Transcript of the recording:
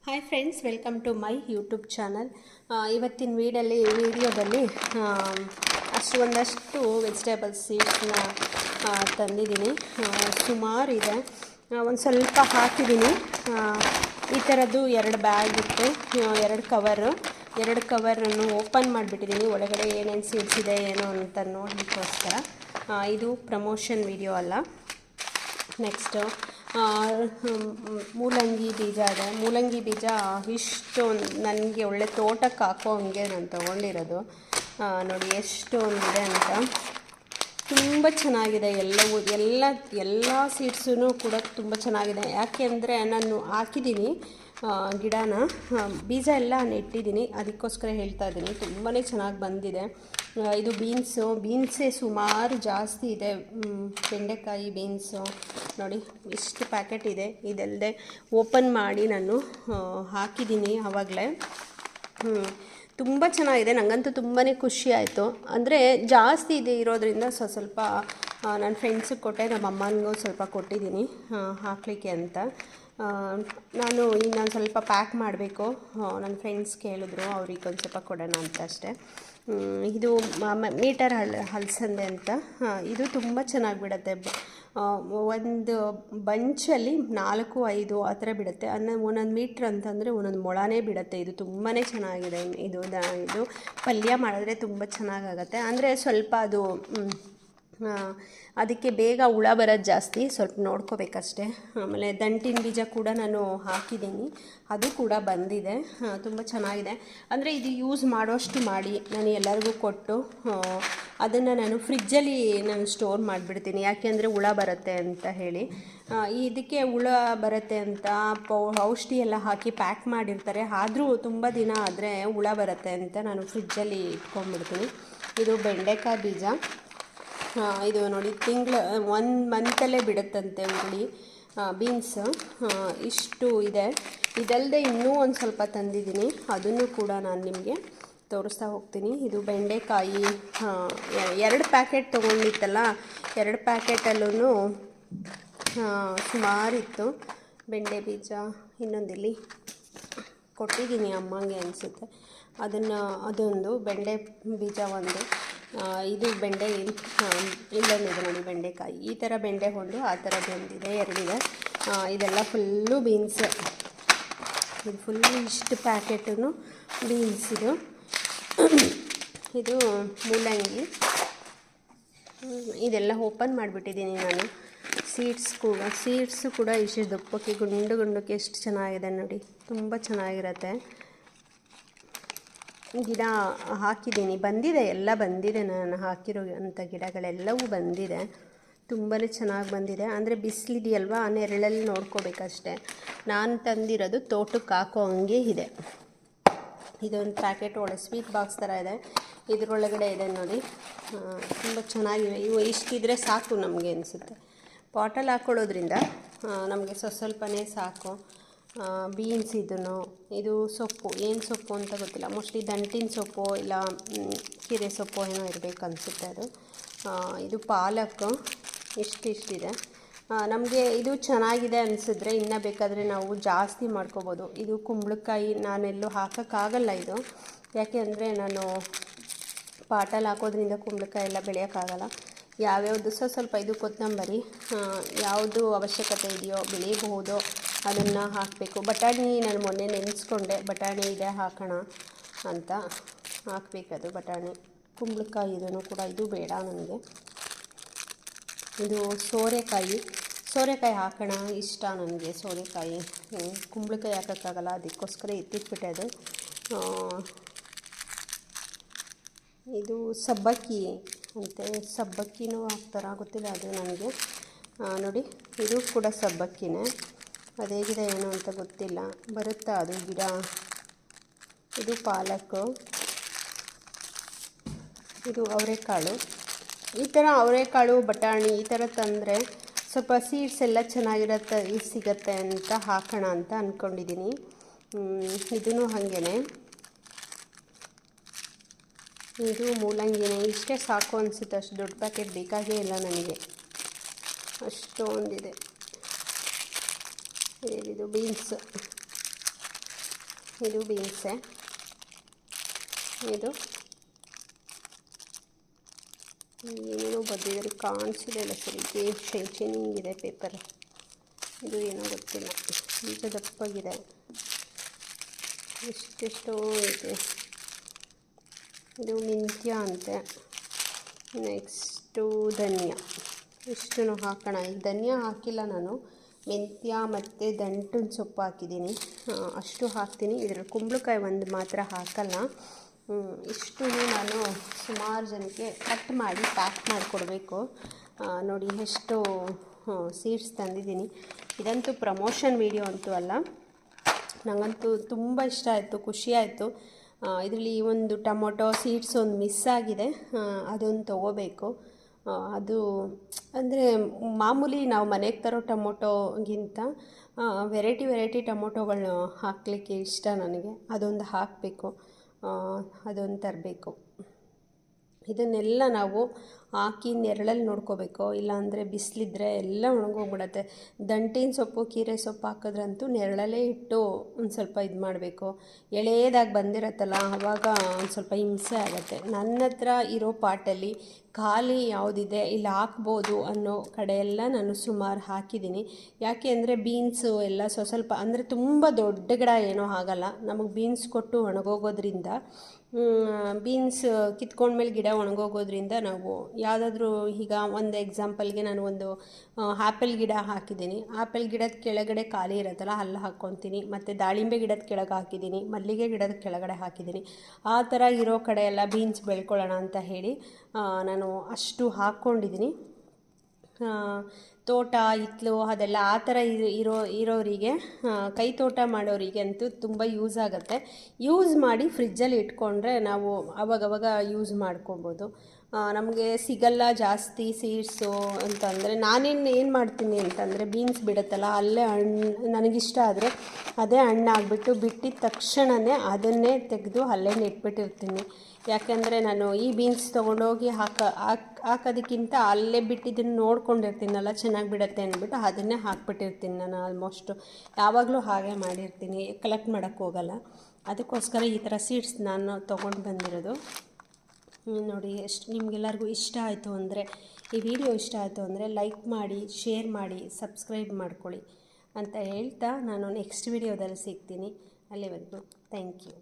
Hi friends, welcome to my YouTube channel. ಇವತ್ತಿನ ವಿಡಿಯೋದಲ್ಲಿ ಒಂದಷ್ಟು ವೆಜಿಟೇಬಲ್ ಸೀಡ್ಸ್ನ ತಂದಿದ್ದೀನಿ. ಸುಮಾರು ಇದೆ, ಒಂದು ಸ್ವಲ್ಪ ಹಾಕಿದ್ದೀನಿ. ಈ ಥರದ್ದು 2 ಬ್ಯಾಗ್ ಇತ್ತು, 2 ಕವರನ್ನು ಓಪನ್ ಮಾಡಿಬಿಟ್ಟಿದ್ದೀನಿ. ಒಳಗಡೆ ಏನೇನು ಸೀಡ್ಸ್ ಇದೆ ಏನೋ ಅಂತ ನೋಡಲಿಕ್ಕೋಸ್ಕರ. ಇದು ಪ್ರಮೋಷನ್ ವಿಡಿಯೋ ಅಲ್ಲ. ನೆಕ್ಸ್ಟು ಮೂಲಂಗಿ ಬೀಜ ಇದೆ. ಮೂಲಂಗಿ ಬೀಜ ಇಷ್ಟೊಂದು ನನಗೆ ಒಳ್ಳೆ ತೋಟಕ್ಕೆ ಹಾಕೋ ಹಂಗೆ ನಾನು ತೊಗೊಂಡಿರೋದು. ನೋಡಿ ಎಷ್ಟು ಒಂದಿದೆ ಅಂತ. ತುಂಬ ಚೆನ್ನಾಗಿದೆ ಎಲ್ಲವೂ, ಎಲ್ಲ ಸೀಡ್ಸೂ ಕೂಡ ತುಂಬ ಚೆನ್ನಾಗಿದೆ. ಯಾಕೆ ಅಂದರೆ ನಾನು ಹಾಕಿದ್ದೀನಿ ಗಿಡನ, ಬೀಜ ಎಲ್ಲ ನೆಟ್ಟಿದ್ದೀನಿ, ಅದಕ್ಕೋಸ್ಕರ ಹೇಳ್ತಾ ಇದ್ದೀನಿ. ತುಂಬಾ ಚೆನ್ನಾಗಿ ಬಂದಿದೆ. ಇದು ಬೀನ್ಸೇ ಸುಮಾರು ಜಾಸ್ತಿ ಇದೆ. ಬೆಂಡೆಕಾಯಿ, ಬೀನ್ಸು ನೋಡಿ ಇಷ್ಟು ಪ್ಯಾಕೆಟ್ ಇದೆ. ಇದಲ್ಲದೆ ಓಪನ್ ಮಾಡಿ ನಾನು ಹಾಕಿದ್ದೀನಿ ಆವಾಗಲೇ. ತುಂಬ ಚೆನ್ನಾಗಿದೆ. ನನಗಂತೂ ತುಂಬಾ ಖುಷಿ ಆಯಿತು. ಅಂದರೆ ಜಾಸ್ತಿ ಇದೆ ಇರೋದ್ರಿಂದ ಸ್ವಲ್ಪ ನನ್ನ ಫ್ರೆಂಡ್ಸಿಗೆ ಕೊಟ್ಟೆ, ನಮ್ಮ ಅಮ್ಮನಿಗೂ ಸ್ವಲ್ಪ ಕೊಟ್ಟಿದ್ದೀನಿ ಹಾಕಲಿಕ್ಕೆ ಅಂತ. ನಾನು ಇನ್ನೊಂದು ಸ್ವಲ್ಪ ಪ್ಯಾಕ್ ಮಾಡಬೇಕು. ನನ್ನ ಫ್ರೆಂಡ್ಸ್ ಕೇಳಿದ್ರು, ಅವ್ರಿಗೆ ಒಂದು ಸ್ವಲ್ಪ ಕೊಡೋಣ ಅಂತ ಅಷ್ಟೇ. ಇದು ಮೀಟರ್ ಹಲಸಂದೆ ಅಂತ. ಇದು ತುಂಬ ಚೆನ್ನಾಗಿ ಬಿಡುತ್ತೆ. ಒಂದು ಬಂಚಲ್ಲಿ 4-5 ಆ ಥರ ಬಿಡುತ್ತೆ. ಒಂದೊಂದು ಮೀಟ್ರ್ ಅಂತಂದರೆ ಒಂದೊಂದು ಮೊಳನೇ ಬಿಡುತ್ತೆ. ಇದು ತುಂಬಾ ಚೆನ್ನಾಗಿದೆ. ಇದು ಪಲ್ಯ ಮಾಡಿದ್ರೆ ತುಂಬ ಚೆನ್ನಾಗಾಗತ್ತೆ. ಅಂದರೆ ಸ್ವಲ್ಪ ಅದು ಅದಕ್ಕೆ ಬೇಗ ಹುಳ ಬರೋದು ಜಾಸ್ತಿ, ಸ್ವಲ್ಪ ನೋಡ್ಕೋಬೇಕಷ್ಟೆ. ಆಮೇಲೆ ದಂಟಿನ ಬೀಜ ಕೂಡ ನಾನು ಹಾಕಿದ್ದೀನಿ, ಅದು ಕೂಡ ಬಂದಿದೆ. ತುಂಬ ಚೆನ್ನಾಗಿದೆ. ಅಂದರೆ ಇದು ಯೂಸ್ ಮಾಡೋಷ್ಟು ಮಾಡಿ ನಾನು ಎಲ್ಲರಿಗೂ ಕೊಟ್ಟು ಅದನ್ನು ನಾನು ಫ್ರಿಜ್ಜಲ್ಲಿ ಸ್ಟೋರ್ ಮಾಡಿಬಿಡ್ತೀನಿ. ಯಾಕೆಂದರೆ ಹುಳ ಬರುತ್ತೆ ಅಂತ ಹೇಳಿ. ಇದಕ್ಕೆ ಹುಳ ಬರುತ್ತೆ ಅಂತ ಔಷಧಿ ಎಲ್ಲ ಹಾಕಿ ಪ್ಯಾಕ್ ಮಾಡಿರ್ತಾರೆ. ಆದರೂ ತುಂಬ ದಿನ ಆದರೆ ಹುಳ ಬರುತ್ತೆ ಅಂತ ನಾನು ಫ್ರಿಜ್ಜಲ್ಲಿ ಇಟ್ಕೊಂಡ್ಬಿಡ್ತೀನಿ. ಇದು ಬೆಂಡೆಕಾಯಿ ಬೀಜ. ಇದು ನೋಡಿ 1 ಮಂತಲ್ಲೇ ಬಿಡುತ್ತಂತೆ ಹುಳಿ. ಬೀನ್ಸ್ ಇಷ್ಟು ಇದೆ. ಇದಲ್ಲದೆ ಇನ್ನೂ ಒಂದು ಸ್ವಲ್ಪ ತಂದಿದ್ದೀನಿ, ಅದನ್ನು ಕೂಡ ನಾನು ನಿಮಗೆ ತೋರಿಸ್ತಾ ಹೋಗ್ತೀನಿ. ಇದು ಬೆಂಡೆಕಾಯಿ 2 ಪ್ಯಾಕೆಟ್ ತೊಗೊಂಡಿತ್ತಲ್ಲ, 2 ಪ್ಯಾಕೆಟಲ್ಲೂ ಸುಮಾರಿತ್ತು. ಬೆಂಡೆ ಬೀಜ ಇನ್ನೊಂದಿಲ್ಲಿ ಕೊಟ್ಟಿದ್ದೀನಿ ಅಮ್ಮಂಗೆ ಅನಿಸುತ್ತೆ. ಅದೊಂದು ಬೆಂಡೆ ಬೀಜ ಒಂದು. ಇದು ಬೆಂಡೆ ಇಲ್ಲೊಂದಿದೆ ನೋಡಿ ಬೆಂಡೆಕಾಯಿ. ಈ ಥರ ಬೆಂಡೆ ಒಂದು, ಆ ಥರದ್ದೊಂದಿದೆ, 2 ಇದೆ. ಇದೆಲ್ಲ ಫುಲ್ಲು ಬೀನ್ಸ್. ಇದು ಫುಲ್ಲು ಇಷ್ಟು ಪ್ಯಾಕೆಟು ಬೀನ್ಸ್. ಇದು ಮೂಲಂಗಿ. ಇದೆಲ್ಲ ಓಪನ್ ಮಾಡಿಬಿಟ್ಟಿದ್ದೀನಿ ನಾನು. ಸೀಡ್ಸು ಕೂಡ ಇಷ್ಟು ದಪ್ಪಕ್ಕೆ ಗುಂಡಕ್ಕೆ ಎಷ್ಟು ಚೆನ್ನಾಗಿದೆ ನೋಡಿ, ತುಂಬ ಚೆನ್ನಾಗಿರುತ್ತೆ. ಗಿಡ ಹಾಕಿದ್ದೀನಿ, ಬಂದಿದೆ, ಎಲ್ಲ ಬಂದಿದೆ. ನಾನು ಹಾಕಿರೋ ಅಂಥ ಗಿಡಗಳೆಲ್ಲವೂ ಬಂದಿದೆ. ತುಂಬಾ ಚೆನ್ನಾಗಿ ಬಂದಿದೆ. ಅಂದರೆ ಬಿಸಿಲಿದೆಯಲ್ವ, ನೆರಳಲ್ಲಿ ನೋಡ್ಕೋಬೇಕಷ್ಟೆ. ನಾನು ತಂದಿರೋದು ತೋಟಕ್ಕೆ ಹಾಕೋ ಹಂಗೆ ಇದೆ. ಇದೊಂದು ಪ್ಯಾಕೆಟ್ ಒಳ್ಳೆ ಸ್ವೀಟ್ ಬಾಕ್ಸ್ ಥರ ಇದೆ. ಇದರೊಳಗಡೆ ಇದೆ ನೋಡಿ, ತುಂಬ ಚೆನ್ನಾಗಿವೆ. ಇವು ಇಷ್ಟಿದ್ರೆ ಸಾಕು ನಮಗೆ ಅನಿಸುತ್ತೆ. ಪಾಟಲ್ಲಿ ಹಾಕ್ಕೊಳ್ಳೋದ್ರಿಂದ ನಮಗೆ ಸ್ವಲ್ಪನೇ ಸಾಕು. ಬೀನ್ಸ್ ಇದು ಸೊಪ್ಪು, ಏನು ಸೊಪ್ಪು ಅಂತ ಗೊತ್ತಿಲ್ಲ. ಮೋಸ್ಟ್ಲಿ ದಂಟಿನ ಸೊಪ್ಪು ಇಲ್ಲ ಕೀರೆ ಸೊಪ್ಪು ಏನೋ ಇರಬೇಕು ಅನಿಸುತ್ತೆ ಅದು. ಇದು ಪಾಲಕ್ ಇಷ್ಟಿದೆ. ನಮಗೆ ಇದು ಚೆನ್ನಾಗಿದೆ ಅನಿಸಿದ್ರೆ ಇನ್ನೂ ಬೇಕಾದರೆ ನಾವು ಜಾಸ್ತಿ ಮಾಡ್ಕೋಬೋದು. ಇದು ಕುಂಬಳಕಾಯಿ ನಾನೆಲ್ಲೂ ಹಾಕೋಕ್ಕಾಗಲ್ಲ ಇದು, ಯಾಕೆ ಅಂದರೆ ನಾನು ಪಾಟಲ್ಲಿ ಹಾಕೋದ್ರಿಂದ ಕುಂಬಳಕಾಯಿ ಎಲ್ಲ ಬೆಳೆಯೋಕ್ಕಾಗಲ್ಲ. ಯಾವ್ಯಾವುದು ಸ್ವಲ್ಪ ಇದು ಕೊತ್ತಂಬರಿ, ಯಾವುದು ಅವಶ್ಯಕತೆ ಇದೆಯೋ ಬೆಳೀಬಹುದೋ ಅದನ್ನು ಹಾಕಬೇಕು. ಬಟಾಣಿ ನಾನು ಮೊನ್ನೆ ನೆನೆಸ್ಕೊಂಡೆ, ಬಟಾಣಿ ಇದೆ ಹಾಕೋಣ ಅಂತ. ಹಾಕಬೇಕದು ಬಟಾಣಿ. ಕುಂಬಳಕಾಯಿ ಇದನ್ನು ಕೂಡ, ಇದು ಬೇಡ ನನಗೆ. ಇದು ಸೋರೆಕಾಯಿ ಹಾಕೋಣ, ಇಷ್ಟ ನನಗೆ ಸೋರೆಕಾಯಿ. ಕುಂಬಳಕಾಯಿ ಹಾಕೋಕ್ಕಾಗಲ್ಲ, ಅದಕ್ಕೋಸ್ಕರ ಎತ್ತಿಟ್ಬಿಟ್ಟೆ ಅದು. ಇದು ಸಬ್ಬಕ್ಕಿ ಅಂತೆ, ಸಬ್ಬಕ್ಕಿನೂ ಹಾಕ್ತಾರ ಗೊತ್ತಿಲ್ಲ ಅದು ನನಗೆ. ನೋಡಿ ಇದು ಕೂಡ ಸಬ್ಬಕ್ಕಿನೇ, ಅದೇಗಿದೆ ಏನು ಅಂತ ಗೊತ್ತಿಲ್ಲ, ಬರುತ್ತಾ ಅದು ಗಿಡ. ಇದು ಪಾಲಕ್ಕು, ಇದು ಅವರೆಕಾಳು. ಈ ಥರ ಅವರೆಕಾಳು, ಬಟಾಣಿ ಈ ಥರ ತಂದರೆ ಸ್ವಲ್ಪ ಸೀಡ್ಸ್ ಎಲ್ಲ ಚೆನ್ನಾಗಿರುತ್ತೆ, ಸಿಗತ್ತೆ ಅಂತ ಹಾಕೋಣ ಅಂತ ಅಂದ್ಕೊಂಡಿದ್ದೀನಿ. ಇದೂ ಹಾಗೇ. ಇದು ಮೂಲಂಗಿನೇ. ಇಷ್ಟೇ ಸಾಕು ಅನಿಸುತ್ತೆ, ಅಷ್ಟು ದೊಡ್ಡ ಪ್ಯಾಕೆಟ್ ಬೇಕಾಗೇ ಇಲ್ಲ ನನಗೆ, ಅಷ್ಟೊಂದಿದೆ. ಇದು ಬೀನ್ಸ್. ಇದು ಬೀನ್ಸೆ, ಇದು ಏನೇನೋ ಬರೆದಿದ್ದಾರೆ ಕಾಣಿಸಿಲ್ಲ ಸರಿ, ಶೈನಿಂಗ್ ಇದೆ ಪೇಪರ್. ಇದು ಏನೋ ಗೊತ್ತಿಲ್ಲ, ಈಗ ದಪ್ಪಾಗಿದೆ, ಎಷ್ಟೆಷ್ಟೋ ಇದೆ. ಇದು ಮೆಂತ್ಯ ಅಂತೆ. ನೆಕ್ಸ್ಟು ಧನಿಯಾ, ಇಷ್ಟು ಹಾಕೋಣ. ಈಗ ಧನಿಯಾ ಹಾಕಿಲ್ಲ ನಾನು, ಮೆಂತ್ಯ ಮತ್ತು ದಂಟಿನ ಸೊಪ್ಪು ಹಾಕಿದ್ದೀನಿ, ಅಷ್ಟು ಹಾಕ್ತೀನಿ. ಇದರಲ್ಲಿ ಕುಂಬಳಕಾಯಿ ಒಂದು ಮಾತ್ರ ಹಾಕಲ್ಲ. ಇಷ್ಟು ನಾನು ಸುಮಾರು ಜನಕ್ಕೆ ಕಟ್ ಮಾಡಿ ಪ್ಯಾಕ್ ಮಾಡಿಕೊಡ್ಬೇಕು. ನೋಡಿ ಎಷ್ಟು ಸೀಡ್ಸ್ ತಂದಿದ್ದೀನಿ. ಇದಂತೂ ಪ್ರಮೋಷನ್ ವಿಡಿಯೋ ಅಂತೂ ಅಲ್ಲ, ನನಗಂತೂ ತುಂಬ ಇಷ್ಟ ಆಯಿತು, ಖುಷಿ ಆಯಿತು. ಇದರಲ್ಲಿ ಒಂದು ಟೊಮೊಟೊ ಸೀಡ್ಸ್ ಒಂದು ಮಿಸ್ ಆಗಿದೆ, ಅದೊಂದು ತೊಗೋಬೇಕು. ಅದು ಅಂದರೆ ಮಾಮೂಲಿ ನಾವು ಮನೆಗೆ ತರೋ ಟೊಮೊಟೊಗಿಂತ ವೆರೈಟಿ ಟೊಮೊಟೊಗಳನ್ನ ಹಾಕಲಿಕ್ಕೆ ಇಷ್ಟ ನನಗೆ. ಅದೊಂದು ಹಾಕಬೇಕು, ಅದೊಂದು ತರಬೇಕು. ಇದನ್ನೆಲ್ಲ ನಾವು ಹಾಕಿ ನೆರಳಲ್ಲಿ ನೋಡ್ಕೋಬೇಕು, ಇಲ್ಲಾಂದರೆ ಬಿಸಿಲಿದ್ರೆ ಎಲ್ಲ ಒಣಗೋಗ್ಬಿಡತ್ತೆ. ದಂಟಿನ ಸೊಪ್ಪು ಕೀರೆ ಸೊಪ್ಪು ಹಾಕಿದ್ರಂತೂ ನೆರಳಲ್ಲೇ ಇಟ್ಟು ಒಂದು ಸ್ವಲ್ಪ ಇದು ಮಾಡಬೇಕು. ಎಳೆಯದಾಗಿ ಬಂದಿರತ್ತಲ್ಲ ಆವಾಗ ಒಂದು ಸ್ವಲ್ಪ ಹಿಂಸೆ ಆಗುತ್ತೆ. ನನ್ನ ಹತ್ರ ಇರೋ ಪಾಟಲ್ಲಿ ಖಾಲಿ ಯಾವುದಿದೆ ಇಲ್ಲಿ ಹಾಕ್ಬೋದು ಅನ್ನೋ ಕಡೆಯೆಲ್ಲ ನಾನು ಸುಮಾರು ಹಾಕಿದ್ದೀನಿ. ಯಾಕೆ ಅಂದರೆ ಬೀನ್ಸು ಎಲ್ಲ ಸ್ವಲ್ಪ ಅಂದರೆ ತುಂಬ ದೊಡ್ಡ ಗಿಡ ಏನೋ ಆಗಲ್ಲ, ನಮಗೆ ಬೀನ್ಸ್ ಕೊಟ್ಟು ಒಣಗೋಗೋದ್ರಿಂದ, ಬೀನ್ಸ್ ಕಿತ್ಕೊಂಡ್ಮೇಲೆ ಗಿಡ ಒಣಗೋಗೋದ್ರಿಂದ ನಾವು ಯಾವುದಾದ್ರೂ, ಈಗ ಒಂದು ಎಕ್ಸಾಂಪಲ್ಗೆ ನಾನು ಒಂದು ಆ್ಯಪಲ್ ಗಿಡ ಹಾಕಿದ್ದೀನಿ, ಆ್ಯಪಲ್ ಗಿಡದ ಕೆಳಗಡೆ ಖಾಲಿ ಇರುತ್ತಲ್ಲ ಅಲ್ಲಿ ಹಾಕ್ಕೊತೀನಿ. ಮತ್ತು ದಾಳಿಂಬೆ ಗಿಡದ ಕೆಳಗೆ ಹಾಕಿದ್ದೀನಿ, ಮಲ್ಲಿಗೆ ಗಿಡದ ಕೆಳಗಡೆ ಹಾಕಿದ್ದೀನಿ. ಆ ಥರ ಇರೋ ಕಡೆ ಎಲ್ಲ ಬೀನ್ಸ್ ಬೆಳ್ಕೊಳ್ಳೋಣ ಅಂತ ಹೇಳಿ ನಾನು ಅಷ್ಟು ಹಾಕ್ಕೊಂಡಿದ್ದೀನಿ. ತೋಟ ಹಿತ್ತಲು ಅದೆಲ್ಲ ಆ ಥರ ಇರೋರಿಗೆ, ಕೈ ತೋಟ ಮಾಡೋರಿಗೆ ಅಂತೂ ತುಂಬ ಯೂಸ್ ಆಗುತ್ತೆ. ಯೂಸ್ ಮಾಡಿ ಫ್ರಿಜ್ಜಲ್ಲಿ ಇಟ್ಕೊಂಡ್ರೆ ನಾವು ಅವಾಗವಾಗ ಯೂಸ್ ಮಾಡ್ಕೊಬೋದು. ನಮಗೆ ಸಿಗಲ್ಲ ಜಾಸ್ತಿ ಸೀಡ್ಸು ಅಂತಂದರೆ ಏನು ಮಾಡ್ತೀನಿ ಅಂತಂದರೆ, ಬೀನ್ಸ್ ಬಿಡುತ್ತಲ್ಲ ಅಲ್ಲೇ ಹಣ್ಣು ನನಗಿಷ್ಟ ಆದರೆ ಅದೇ ಹಣ್ಣಾಗ್ಬಿಟ್ಟು ಬಿಟ್ಟಿದ ತಕ್ಷಣವೇ ಅದನ್ನೇ ತೆಗೆದು ಅಲ್ಲೇ ನೆಟ್ಬಿಟ್ಟಿರ್ತೀನಿ. ಯಾಕೆಂದರೆ ನಾನು ಈ ಬೀನ್ಸ್ ತೊಗೊಂಡೋಗಿ ಹಾಕೋದಕ್ಕಿಂತ ಅಲ್ಲೇ ಬಿಟ್ಟಿದ್ದನ್ನು ನೋಡ್ಕೊಂಡಿರ್ತೀನಲ್ಲ ಚೆನ್ನಾಗಿ ಬಿಡುತ್ತೆ ಅಂದ್ಬಿಟ್ಟು ಅದನ್ನೇ ಹಾಕ್ಬಿಟ್ಟಿರ್ತೀನಿ. ನಾನು ಆಲ್ಮೋಸ್ಟು ಯಾವಾಗಲೂ ಹಾಗೆ ಮಾಡಿರ್ತೀನಿ, ಕಲೆಕ್ಟ್ ಮಾಡೋಕ್ಕೆ ಹೋಗಲ್ಲ. ಅದಕ್ಕೋಸ್ಕರ ಈ ಥರ ಸೀಡ್ಸ್ ನಾನು ತೊಗೊಂಡು ಬಂದಿರೋದು. ನೋಡಿ, ಎಷ್ಟು ನಿಮಗೆಲ್ಲರಿಗೂ ಇಷ್ಟ ಆಯಿತು ಅಂದರೆ, ಈ ವಿಡಿಯೋ ಇಷ್ಟ ಆಯಿತು ಅಂದರೆ ಲೈಕ್ ಮಾಡಿ, ಶೇರ್ ಮಾಡಿ, ಸಬ್ಸ್ಕ್ರೈಬ್ ಮಾಡ್ಕೊಳ್ಳಿ ಅಂತ ಹೇಳ್ತಾ ನಾನು ನೆಕ್ಸ್ಟ್ ವಿಡಿಯೋದಲ್ಲಿ ಸಿಗ್ತೀನಿ. ಅಲ್ಲಿವರೆಗೂ ಥ್ಯಾಂಕ್ ಯು.